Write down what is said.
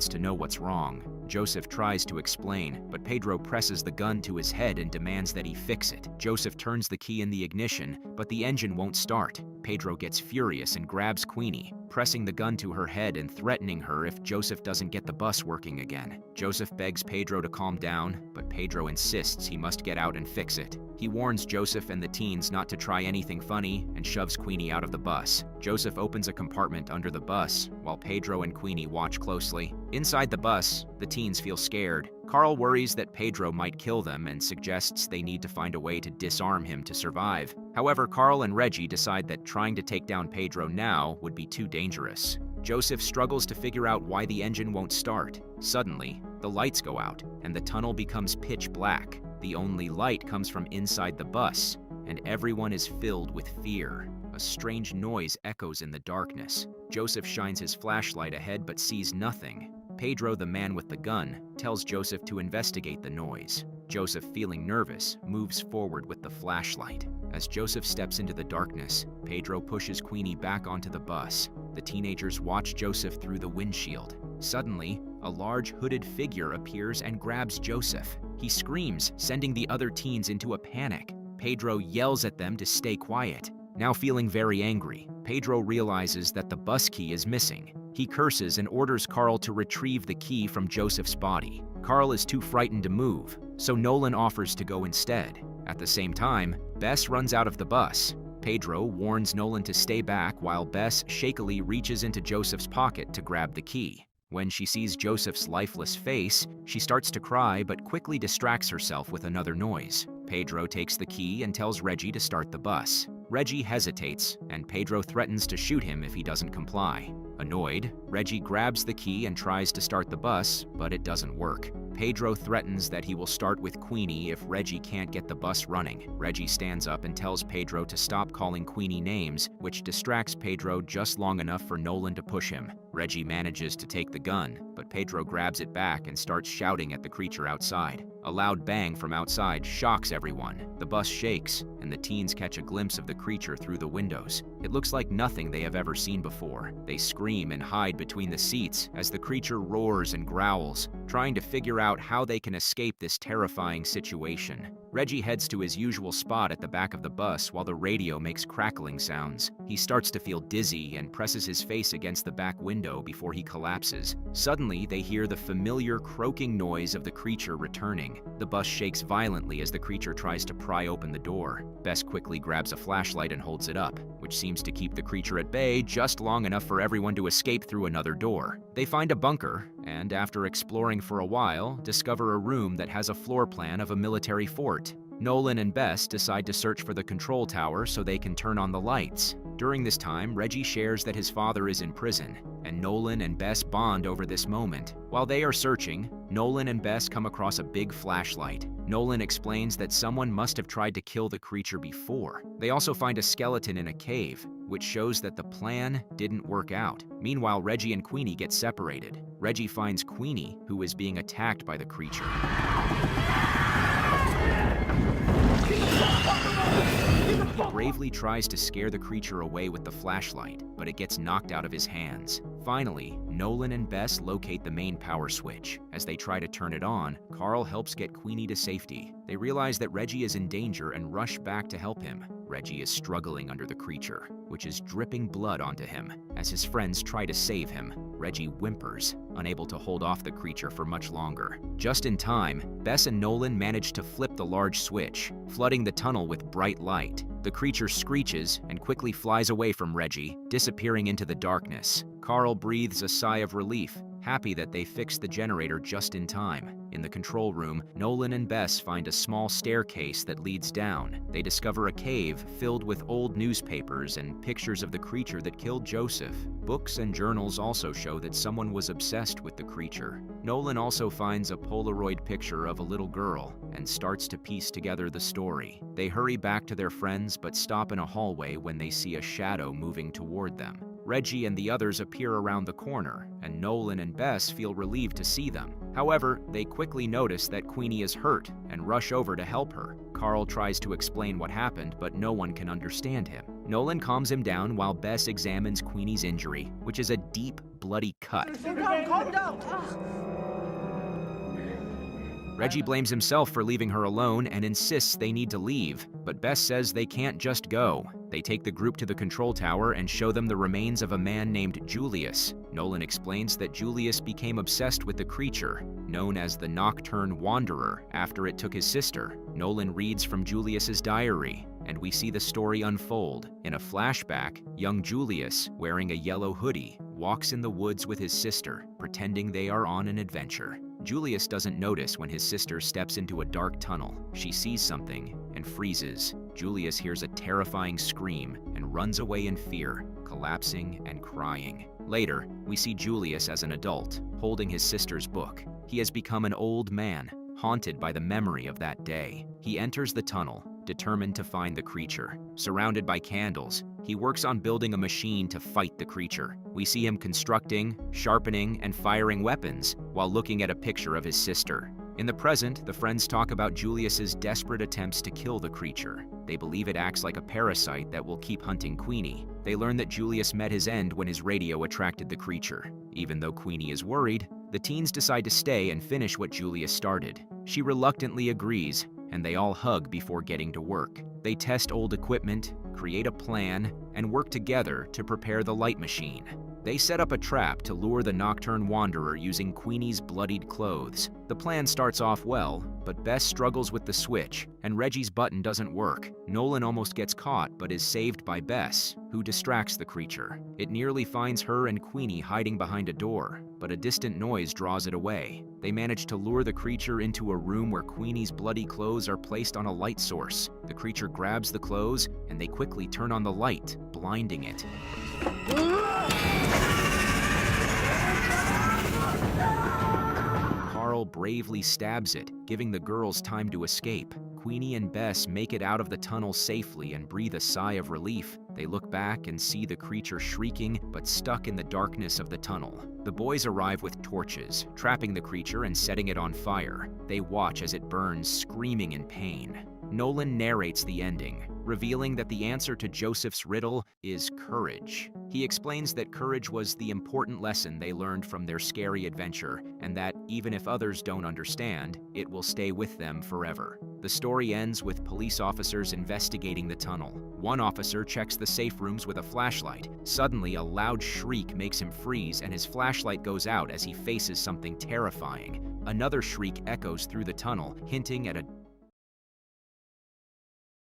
to know what's wrong. Joseph tries to explain, but Pedro presses the gun to his head and demands that he fix it. Joseph turns the key in the ignition, but the engine won't start. Pedro gets furious and grabs Queenie, pressing the gun to her head and threatening her if Joseph doesn't get the bus working again. Joseph begs Pedro to calm down, but Pedro insists he must get out and fix it. He warns Joseph and the teens not to try anything funny and shoves Queenie out of the bus. Joseph opens a compartment under the bus, while Pedro and Queenie watch closely. Inside the bus, the teens feel scared. Carl worries that Pedro might kill them and suggests they need to find a way to disarm him to survive. However, Carl and Reggie decide that trying to take down Pedro now would be too dangerous. Joseph struggles to figure out why the engine won't start. Suddenly, the lights go out, and the tunnel becomes pitch black. The only light comes from inside the bus, and everyone is filled with fear. A strange noise echoes in the darkness. Joseph shines his flashlight ahead but sees nothing. Pedro, the man with the gun, tells Joseph to investigate the noise. Joseph, feeling nervous, moves forward with the flashlight. As Joseph steps into the darkness, Pedro pushes Queenie back onto the bus. The teenagers watch Joseph through the windshield. Suddenly, a large hooded figure appears and grabs Joseph. He screams, sending the other teens into a panic. Pedro yells at them to stay quiet. Now feeling very angry, Pedro realizes that the bus key is missing. He curses and orders Carl to retrieve the key from Joseph's body. Carl is too frightened to move, so Nolan offers to go instead. At the same time, Bess runs out of the bus. Pedro warns Nolan to stay back while Bess shakily reaches into Joseph's pocket to grab the key. When she sees Joseph's lifeless face, she starts to cry but quickly distracts herself with another noise. Pedro takes the key and tells Reggie to start the bus. Reggie hesitates, and Pedro threatens to shoot him if he doesn't comply. Annoyed, Reggie grabs the key and tries to start the bus, but it doesn't work. Pedro threatens that he will start with Queenie if Reggie can't get the bus running. Reggie stands up and tells Pedro to stop calling Queenie names, which distracts Pedro just long enough for Nolan to push him. Reggie manages to take the gun, but Pedro grabs it back and starts shouting at the creature outside. A loud bang from outside shocks everyone. The bus shakes, and the teens catch a glimpse of the creature through the windows. It looks like nothing they have ever seen before. They scream and hide between the seats as the creature roars and growls, trying to figure out how they can escape this terrifying situation. Reggie heads to his usual spot at the back of the bus while the radio makes crackling sounds. He starts to feel dizzy and presses his face against the back window before he collapses. Suddenly, they hear the familiar croaking noise of the creature returning. The bus shakes violently as the creature tries to pry open the door. Bess quickly grabs a flashlight and holds it up, which seems to keep the creature at bay just long enough for everyone to escape through another door. They find a bunker, and after exploring for a while, discover a room that has a floor plan of a military fort. Nolan and Bess decide to search for the control tower so they can turn on the lights. During this time, Reggie shares that his father is in prison, and Nolan and Bess bond over this moment. While they are searching, Nolan and Bess come across a big flashlight. Nolan explains that someone must have tried to kill the creature before. They also find a skeleton in a cave, which shows that the plan didn't work out. Meanwhile, Reggie and Queenie get separated. Reggie finds Queenie, who is being attacked by the creature. He bravely tries to scare the creature away with the flashlight, but it gets knocked out of his hands. Finally, Nolan and Bess locate the main power switch. As they try to turn it on, Carl helps get Queenie to safety. They realize that Reggie is in danger and rush back to help him. Reggie is struggling under the creature, which is dripping blood onto him. As his friends try to save him, Reggie whimpers, unable to hold off the creature for much longer. Just in time, Bess and Nolan manage to flip the large switch, flooding the tunnel with bright light. The creature screeches and quickly flies away from Reggie, disappearing into the darkness. Carl breathes a sigh of relief, happy that they fixed the generator just in time. In the control room, Nolan and Bess find a small staircase that leads down. They discover a cave filled with old newspapers and pictures of the creature that killed Joseph. Books and journals also show that someone was obsessed with the creature. Nolan also finds a Polaroid picture of a little girl and starts to piece together the story. They hurry back to their friends but stop in a hallway when they see a shadow moving toward them. Reggie and the others appear around the corner, and Nolan and Bess feel relieved to see them. However, they quickly notice that Queenie is hurt and rush over to help her. Carl tries to explain what happened, but no one can understand him. Nolan calms him down while Bess examines Queenie's injury, which is a deep, bloody cut. Calm down. Reggie blames himself for leaving her alone and insists they need to leave, but Bess says they can't just go. They take the group to the control tower and show them the remains of a man named Julius. Nolan explains that Julius became obsessed with the creature, known as the Nocturne Wanderer, after it took his sister. Nolan reads from Julius's diary, and we see the story unfold. In a flashback, young Julius, wearing a yellow hoodie, walks in the woods with his sister, pretending they are on an adventure. Julius doesn't notice when his sister steps into a dark tunnel. She sees something and freezes. Julius hears a terrifying scream and runs away in fear, collapsing and crying. Later, we see Julius as an adult, holding his sister's book. He has become an old man, haunted by the memory of that day. He enters the tunnel, determined to find the creature. Surrounded by candles, he works on building a machine to fight the creature. We see him constructing, sharpening, and firing weapons while looking at a picture of his sister. In the present, the friends talk about Julius's desperate attempts to kill the creature. They believe it acts like a parasite that will keep hunting Queenie. They learn that Julius met his end when his radio attracted the creature. Even though Queenie is worried, the teens decide to stay and finish what Julius started. She reluctantly agrees, and they all hug before getting to work. They test old equipment, create a plan, and work together to prepare the light machine. They set up a trap to lure the Nocturne Wanderer using Queenie's bloodied clothes. The plan starts off well, but Bess struggles with the switch, and Reggie's button doesn't work. Nolan almost gets caught, but is saved by Bess, who distracts the creature. It nearly finds her and Queenie hiding behind a door, but a distant noise draws it away. They manage to lure the creature into a room where Queenie's bloody clothes are placed on a light source. The creature grabs the clothes, and they quickly turn on the light, blinding it. Carl bravely stabs it, giving the girls time to escape. Queenie and Bess make it out of the tunnel safely and breathe a sigh of relief. They look back and see the creature shrieking but stuck in the darkness of the tunnel. The boys arrive with torches, trapping the creature and setting it on fire. They watch as it burns, screaming in pain. Nolan narrates the ending, revealing that the answer to Joseph's riddle is courage. He explains that courage was the important lesson they learned from their scary adventure, and that even if others don't understand, it will stay with them forever. The story ends with police officers investigating the tunnel. One officer checks the safe rooms with a flashlight. Suddenly, a loud shriek makes him freeze, and his flashlight goes out as he faces something terrifying. Another shriek echoes through the tunnel, hinting at a